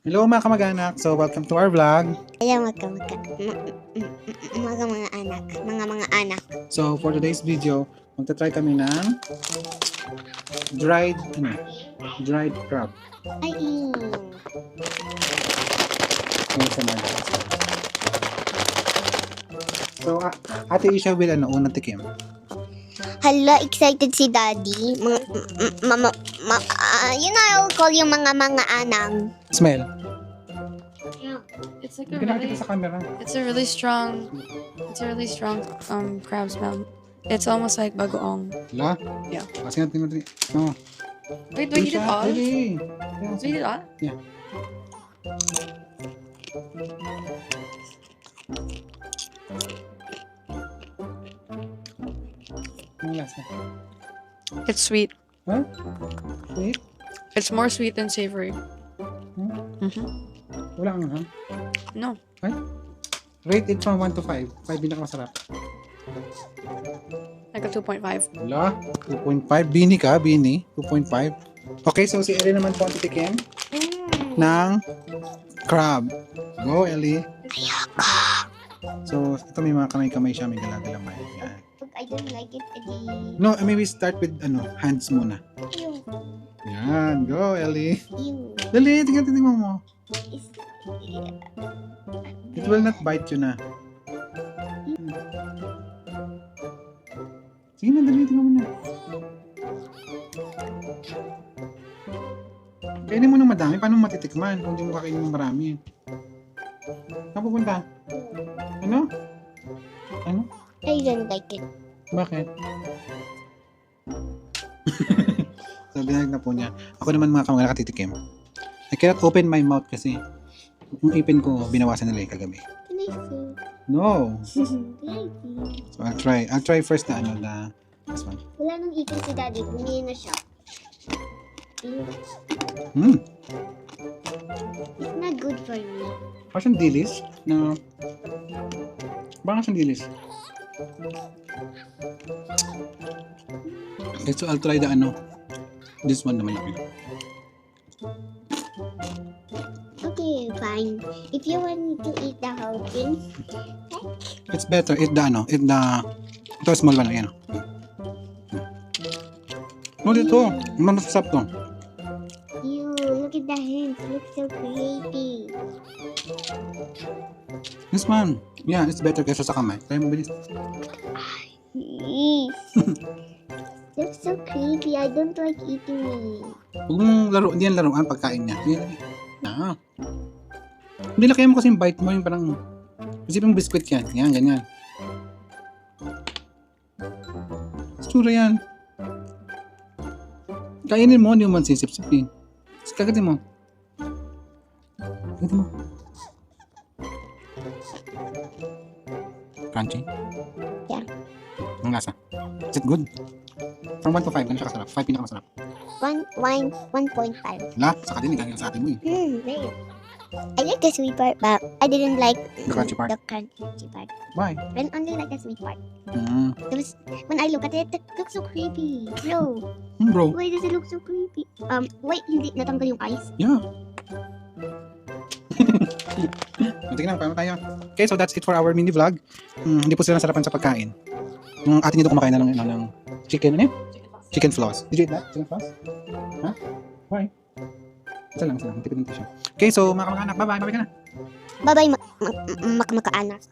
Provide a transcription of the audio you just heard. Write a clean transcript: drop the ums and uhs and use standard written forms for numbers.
Hello mga kamag-anak, so welcome to our vlog. Ayan, mga anak. So for today's video, magta-try kami ng dried crab. Ay, Ngayon sa mga. So Ate Isha will unang tikim. hala, excited si Daddy. I'll call yung mga anang. Smell. Yeah, it's like Hindi nakikita sa camera. it's a really strong crab smell. It's almost like bagoong. Wala? Yeah. Kasi natin natin. No. Wait, do I eat it all? Do Really? I eat it all? Yeah. Ang lasa. It's sweet. Huh? Wait. It's more sweet than savory. Hmm? Mm-hmm. Wala ang ha? No. Rate it from 1 to 5. 5 pinakamasarap. Like a 2.5. Wala. 2.5. Bini ka? Bini? 2.5. Okay, so si Ellie naman po ang titikim ng crab. Go, Ellie. So, ito may mga kamay-kamay siya. May gala-galamay. Yan. I don't like it, Eddie. No, maybe start with hands muna. Ew. Yan. Go, Ellie. Ew. Dali, tingnan mo. Is- It will not bite you na. Sige na, dali, tingnan mo na. Kainin mo ng madami, paano matitikman kung di mo kakainin ng marami? Saan pupunta? Ano? Ano? I don't like it. Bakit? So, binalik na po niya. Ako naman mga kamag nakatitikim. I cannot open my mouth kasi yung ipin ko, binawasan nila kagabi. Can I see? No! Can I see? So, I'll try first na this one. Wala nang ipin si Daddy. Bumili na siya. Ew. It's not good for me. Parang siyang dilis. No. Parang siyang dilis. Okay, so I'll try this one na malaki. Okay, fine. If you want me to eat the whole thing, It's better, ito small one, yan. No, dito. Masasap to. look at the hands. Look so creepy. This one. Yeah, it's better kaysa sa kamay. Try mo bilis. Eesh. Looks so creepy. I don't like eating it. Huwag mong laro, hindi yan laruan pagkain niya. Ah. Hindi na kaya mo kasi yung bite mo, yung parang, isipin mo biscuit yan. Yan, ganyan. Sura yan. Kainin mo, hindi mo man sisip-sipin. Kagatin mo. Kagatin mo. Crunchy? Yeah. Ang lasa. Is it good? From 1 to 5, ganun siya kasarap. 5 pinakamasarap. 1.5. Wala, sa kadin, ganyan sa atin mo eh. Right. I like the sweet part, but I didn't like The crunchy part? The crunchy part. Why? I only like the sweet part. Mm. When I look at it, it looks so creepy. Bro, Bro. why does it look so creepy? Wait, hindi natanggal yung eyes? Yeah. Tingnan, paano tayo? Okay, so that's it for our mini vlog. Hindi po sila nasarapan sa pagkain. Yung atin dito kumakain na ng chicken, ano yun? Chicken floss. Did you eat that? Chicken floss? Huh? Why? Isa lang. Tipid ng tissue. Okay, so mga kamag-anak, bye-bye. Bye-bye ka na. Bye-bye, makaanak.